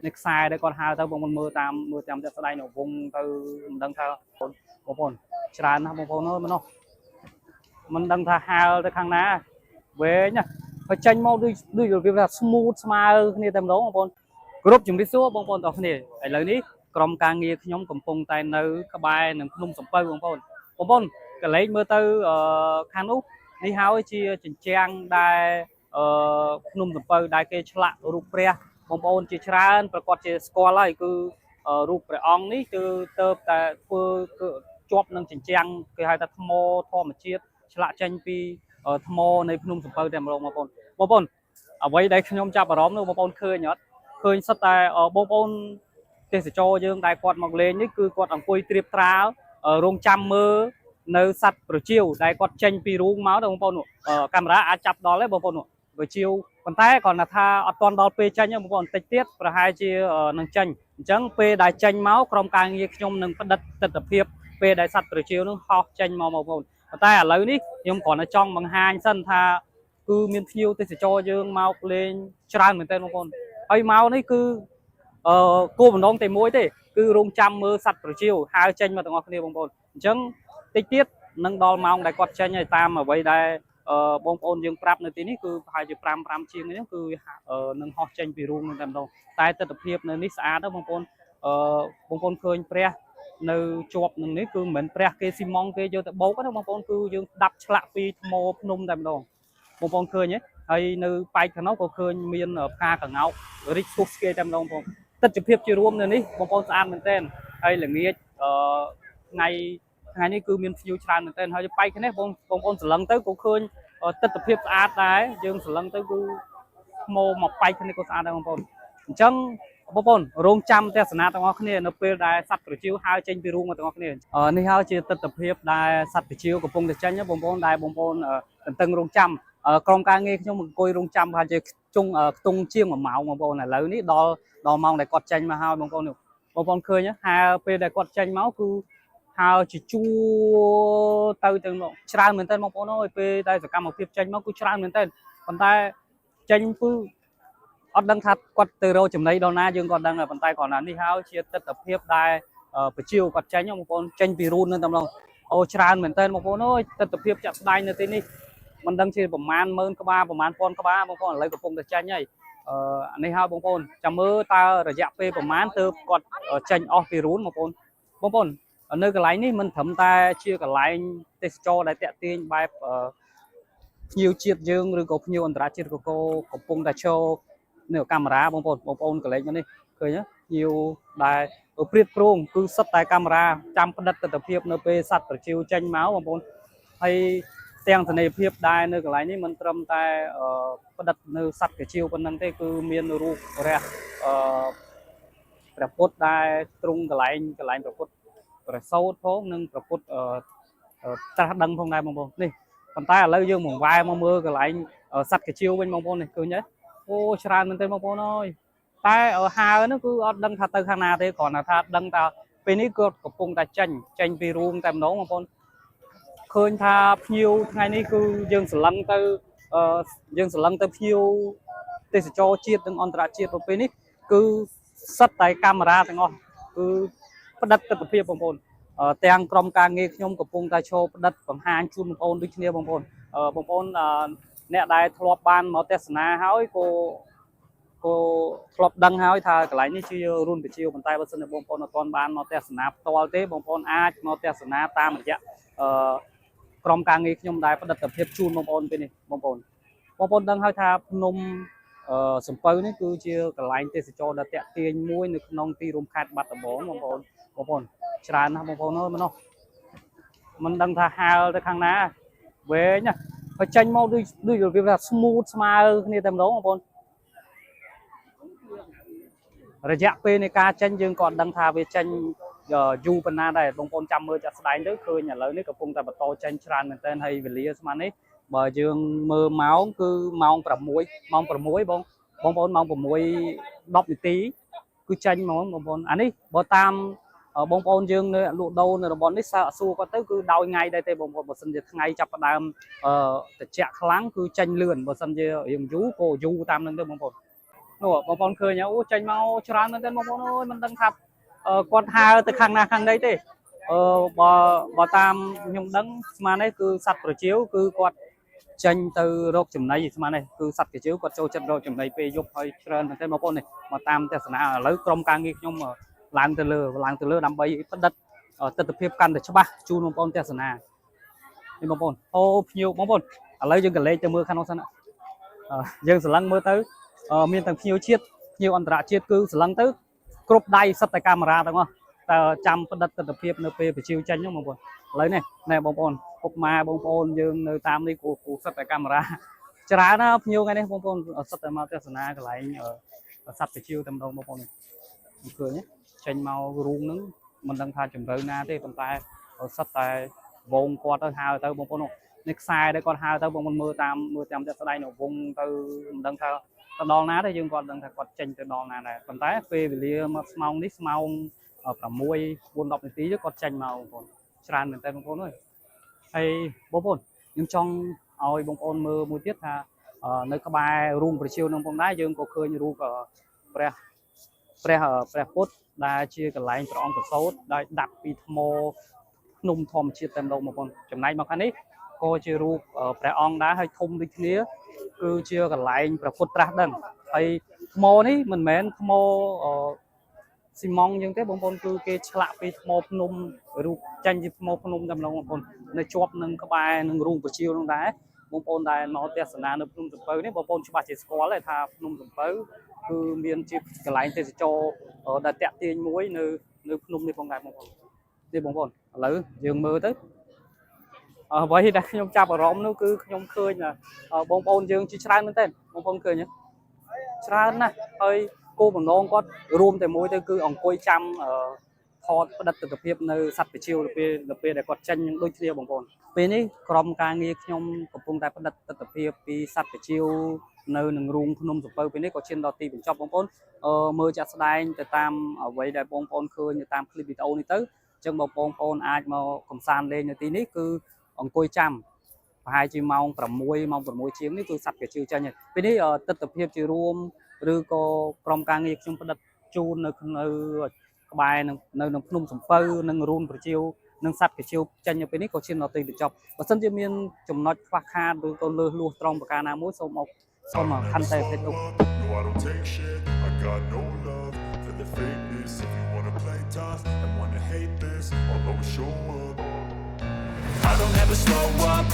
ในខ្សែដែលគាត់ហៅទៅបងប្អូនមើលតាមតែស្ដាយនៅវងទៅមិនដឹងថាបងប្អូនច្រើនណាស់បងប្អូនអើយមិននោះមិនដឹងថាហាលទៅខាងណាវែងណាហើយចេញមកដូចរបៀបថា smooth ស្មើគ្នាតែម្ដងបងប្អូនគ្រប់ជំរាបសួរបងប្អូនទាំងគ្នាឥឡូវនេះក្រុមការងារខ្ញុំកំពុងតែនៅក្បែរនឹងភ្នំសំពៅបងប្អូនកលែងមើលទៅខាងនោះនេះហើយជាជញ្ជាំងដែលភ្នំសំពៅដែលគេឆ្លាក់រូបព្រះបងប្អូនជាច្រើនប្រកាសជាស្គាល់ហើយគឺរូបព្រះអង្គនេះគឺទៅតែធ្វើជាប់នឹងជញ្ជាំងគេហៅថាថ្មធម្មជាតិឆ្លាក់ចេញពីថ្មនៃភ្នំសំពៅតែម្ដងបងប្អូនអ្វីដែលខ្ញុំចាប់អារម្មណ៍នោះបងប្អូនឃើញអត់ឃើញសិតតែបងប្អូនទេសចរយើងដែលគាត់មកលេងនេះគឺគាត់អង្គុយត្រៀបត្រាល់រងចាំមើលនៅសត្វប្រជៀវដែលគាត់ចេញពីរូងមកទៅបងប្អូនកាមេរ៉ាអាចចាប់ដល់ទេបងប្អូនប្រជៀវប៉ុន្តែគាត់ថាអត់ទាន់ដល់ពេលចេញទេបងប្អូនបន្តិចទៀតប្រហែលជានឹងចេញអញ្ចឹងពេលដែលចេញមកក្រុមការងារខ្ញុំនឹងផ្តិតទិដ្ឋភាពពេលដែលសត្វប្រជៀវនឹងហោះចេញមកបងប្អូនប៉ុន្តែឥឡូវនេះខ្ញុំគ្រាន់តែចង់បង្ហាញសិនថាគឺមានភ្ញៀវទេសចរយើងមកលេងច្រើនមែនទែនបងប្អូនហើយមកនេះគឺគោលបំណងតែមួយទេគឺរងចាំមើលសត្វប្រជៀវហើរចេញមកទាំងអស់គ្នាបងប្អូនអញ្ចឹងតិចទៀតនឹងដល់ម៉ោងដែលគាត់ចេញហើយតាមអ្វីដែលបងប្អូនយើងប្រាប់នៅទីនេះគឺប្រហែលជា5ជាងនេះគឺនឹងហោះចេញពីរូងនឹងតែម្ដងតែទិដ្ឋភាពនៅនេះស្អាតណាស់បងប្អូនបងប្អូនឃើញព្រះនៅជាប់នឹងនេះគឺមិនមែនព្រះគេស៊ីម៉ង់គេយកទៅបោកទេបងប្អូនគឺយើងដាប់ឆ្លាក់ពីថ្មភ្នំតែម្ដងបងប្អូនឃើញទេហើយនៅប៉ែកខាងនោះក៏ឃើញមានផ្កាកង្កោករីកស្ទុះស្គាយតែម្ដងបងទិដ្ឋភាពជារួមនៅនេះបងប្អូនស្អាតមែនទែនហើយល្ងាចថ្ងៃនេះគឺមានភ្ញៀវច្រើនមែនទែនហើយប៉ែកនេះបងប្អូនស្រឡឹងទៅក៏ឃើញទិដ្ឋភាពស្អាតដែរយើងស្រឡឹងទៅគឺថ្មមកប៉ែកនេះក៏ស្អាតដែរបងប្អូនអញ្ចឹងបងប្អូនរងចាំទស្សនាទាំងអស់គ្នានៅពេលដែលសត្វប្រជៀវហើរចេញពីរូងមកទាំងអស់គ្នានេះហើយជាទិដ្ឋភាពដែលសត្វប្រជៀវកំពុងតែចេញបងប្អូនដែលបងប្អូនតន្ទឹងរងចាំក្រុមការងារខ្ញុំអង្គុយរងចាំប្រហែលជាខ្ទង់ជាង1ម៉ោងបងប្អូនឥឡូវនេះដល់ម៉ោងដែលគាត់ចេញមកហើយបងប្អូនឃើញហើពេលដែលគាត់ចេញមកគឺហើជាជួទៅទាំងច្រើនមែនទែនបងប្អូនអើយពេលដែលសកម្មភាពចេញមកគឺច្រើនមែនទែនប៉ុន្តែចេញគឺអត់ដឹងថាគាត់ទៅរកចំណីដល់ណាយើងក៏ដឹងដែរប៉ុន្តែគ្រាន់តែនេះហើយជាទិដ្ឋភាពដែលប្រជៀវគាត់ចេញបងប្អូនចេញពីរូននឹងតែម្ដងអូច្រើនមែនទែនបងប្អូនអើយទិដ្ឋភាពចាក់ស្ដែងនៅទីនេះមិនដឹងជាប្រមាណ10000ក្បាលប្រមាណ1000ក្បាលបងប្អូនឥឡូវកំពុងតែចេញហើយនេះហើយបងប្អូនចាំមើលតើរយៈពេលប្រមាណទៅគាត់ចេញអស់ពីរូនបងប្អូននៅកន្លែងនេះមិនត្រឹមតែជាកន្លែងទេសចរដែលតាក់ទាញបែបភ្ញៀវជាតិយើងឬក៏ភ្ញៀវអន្តរជាតិក៏កំពុងតែឈរនៅកាមេរ៉ាបងប្អូនកន្លែងនេះឃើញភ្ញៀវដែលព្រៀបព្រោងគឺសិតតែកាមេរ៉ាចាំផ្ដិតទិដ្ឋភាពនៅពេលសត្វប្រជៀវចេញមកបងប្អូនហើយទាំងសនេភាពដែរនៅកន្លែងនេះមិនត្រឹមតែផ្ដិតនៅសត្វប្រជៀវប៉ុណ្ណឹងទេគឺមានរូបព្រះពុទ្ធដែលទ្រង់កន្លែងព្រះពុទ្ធប្រសោតផងនិងព្រះពុទ្ធត្រាស់ដឹងផងដែរបងប្អូននេះប៉ុន្តែឥឡូវយើងមកវាយមកមើលកន្លែងសត្វកាជៀវវិញបងប្អូននេះឃើញទេអូច្រើនមែនទេបងប្អូនអើយតែហើនោះគឺអត់ដឹងថាទៅខាងណាទេគ្រាន់តែថាដឹងថាពេលនេះគាត់កំពុងតែចេញពីរូងតែម្ដងបងប្អូនឃើញថាភ្ញៀវថ្ងៃនេះគឺយើងស្រឡឹងទៅភ្ញៀវទេសចរជាតិនិងអន្តរជាតិទៅពេលនេះគឺសិតតែកាមេរ៉ាទាំងអស់គឺផ្ដិតទិដ្ឋភាពបងប្អូនទាំងក្រុមការងារខ្ញុំកំពុងតែឈរផ្ដិតបង្ហាញជូនបងប្អូនដូចគ្នាបងប្អូនអ្នកដែលធ្លាប់បានមកទស្សនាហើយក៏ធ្លាប់ដឹងហើយថាកន្លែងនេះជារូនប្រជៀវប៉ុន្តែបើសិនជាបងប្អូនអត់ទាន់បានមកទស្សនាផ្ទាល់ទេបងប្អូនអាចមកទស្សនាតាមរយៈក្រុមការងារខ្ញុំដែលផ្ដិតទិដ្ឋភាពជូនបងប្អូនពេលនេះបងប្អូនដឹងហើយថាភ្នំសំពៅនេះគឺជាកន្លែងទេសចរដែលតាក់ទាញមួយនៅក្នុងទីរួមខេត្តបាត់ដំបងបងប្អូនច្រើនណាស់បងប្អូនអើយមិនដឹងថាហើរទៅខាងណាវែងណាហើយចេញមកដូចរបៀបថា smooth ស្មើគ្នាតែម្ដងបងប្អូនរយៈពេលនៃការចេញយើងក៏អត់ដឹងថាវាចេញយូរប៉ុណ្ណាដែរបងប្អូនចាំមើលចាក់ស្ដែងទៅឃើញឥឡូវនេះកំពុងតែបន្តចេញច្រើនមែនទែនហើយវេលាស្មើនេះបើយើងមើលម៉ោងគឺម៉ោង6បងប្អូនម៉ោង6:10នាទីគឺចេញហ្មងបងប្អូនអានេះបើតាមបងប្អូនយើងនៅលក់ដូរនៅតំបន់នេះសួរគាត់ទៅគឺដោយថ្ងៃដែរទេបងប្អូនបើសិនជាថ្ងៃចាប់ផ្ដើមត្រជាក់ខ្លាំងគឺចេញលឿនបើសិនជារៀងយូរក៏យូរតាមនឹងទៅបងប្អូន នោះបងប្អូនឃើញអូចេញមកច្រើនមែនទែនបងប្អូនអើយមិនដឹងថាគាត់ហើរទៅខាងណាខាងណីទេបើតាមខ្ញុំដឹងស្មាននេះគឺសត្វប្រជៀវគឺគាត់ចេញទៅរកចំណីស្មាននេះគឺសត្វប្រជៀវគាត់ចូលចិត្តរកចំណីពេលយប់ហើយច្រើនមែនទែនបងប្អូននេះមកតាមទស្សនាឥឡូវក្រុមការងារខ្ញុំឡើងទៅលើដើម្បីផ្ដិតទស្សនវិជ្ជាកាន់តែច្បាស់ជូនបងប្អូនទស្សនានេះបងប្អូនអូភ្ញៀវបងប្អូនឥឡូវយើងក៏លេខទៅមើលខាងនោះសិនយើងស្រឡឹងមើលទៅមានទាំងភ្ញៀវជាតិភ្ញៀវអន្តរជាតិគឺស្រឡឹងទៅគ្រប់ដៃសិតតែកាមេរ៉ាទាំងអស់តើចាំផ្ដិតទស្សនវិជ្ជានៅពេលបញ្ជាចេញហ្នឹងបងប្អូនឥឡូវនេះណែបងប្អូនពុកម៉ែបងប្អូនយើងនៅតាមនេះគូសិតតែកាមេរ៉ាច្រើនណាភ្ញៀវថ្ងៃនេះបងប្អូនសិតតែមកទស្សនាកន្លែងសត្វបញ្ជាតែម្ដងបងប្អូននេះឃើញចេញមករូងហ្នឹងមិនដឹងថាជំរឿណាទេប៉ុន្តែសិតតែវងគាត់ទៅហើទៅបងប្អូននេះខ្សែដែលគាត់ហើទៅបងប្អូនមើលតាមតែស្ដែងនៅវងទៅមិនដឹងថាទៅដល់ណាទេយើងគាត់ដឹងថាគាត់ចេញទៅដល់ណាដែរប៉ុន្តែពេលវេលាមកស្មោងនេះស្មោង6 4 10នាទីគាត់ចេញមកបងប្អូនច្រើនមែនតើបងប្អូនអើយហើយបងប្អូនខ្ញុំចង់ឲ្យបងប្អូនមើលមួយទៀតថានៅក្បែររូងប្រជៀវនឹងផងដែរយើងក៏ឃើញរូបព្រះពុទ្ធដែលជាកន្លែងព្រះអង្គប្រសូតដែលដាក់ពីថ្មភ្នំធម្មជាតិតែម្ដងបងប្អូនចំណែកមកខាងនេះក៏ជារូបព្រះអង្គដែរហើយធំដូចគ្នាគឺជាកន្លែងព្រះពុទ្ធត្រាស់ដឹងហើយថ្មនេះមិនមែនថ្មស៊ីម៉ង់អញ្ចឹងទេបងប្អូនគឺគេឆ្លាក់ពីថ្មភ្នំរូបចាញ់ពីថ្មភ្នំតែម្ដងបងប្អូននៅជាប់នឹងក្បែរនឹងរូងប្រជៀវនោះដែរបងប្អូនដែលមកទស្សនានៅភ្នំសំពៅនេះបងប្អូនច្បាស់ជាស្គាល់ទេថាភ្នំសំពៅគឺមានជាកន្លែងទេសចរដែលតាក់ទាញមួយនៅភ្នំនេះផងដែរបងប្អូននេះបងប្អូនឥឡូវយើងមើលទៅអ្វីដែលខ្ញុំចាប់អារម្មណ៍នោះគឺខ្ញុំឃើញបងប្អូនយើងជាច្រើនមែនទែនបងប្អូនឃើញច្រើនណាស់ហើយគោលបំណងគាត់រួមតែមួយទៅគឺអង្គុយចាំថតផ្ដិតទស្សនវិជ្ជានៅសត្វប្រជៀវទៅពេលដែលគាត់ចេញដូចគ្នាបងប្អូនពេលនេះក្រុមការងារខ្ញុំកំពុងតែផ្ដិតទស្សនវិជ្ជាពីសត្វប្រជៀវនៅនឹងរូងភ្នំសំពៅពេលនេះក៏ឈានដល់ទីបញ្ចប់បងប្អូនមើលចាក់ស្ដែងទៅតាមអ្វីដែលបងប្អូនឃើញនៅតាមคลิปវីដេអូនេះទៅអញ្ចឹងបងប្អូនអាចមកកំសាន្តលេងនៅទីនេះគឺអង្គុយចាំប្រហែលជាម៉ោង6ជាងនេះគឺសត្វប្រជៀវចេញហើយពេលនេះទស្សនវិជ្ជាជារួមឬក៏ក្រុមការងារខ្ញុំផ្ដិតជូននៅក្បែរនៅភ្នំសំពៅនិងរូងប្រជៀវនិងសត្វប្រជៀវចេញនៅពេលនេះក៏ឈានដល់ទីបញ្ចប់បើសិនជាមានចំណុចខ្វះខាតឬក៏លើសលួសត្រង់ប្រការណាមួយសូមខន្តីអភ័យទោស I don't ever slow up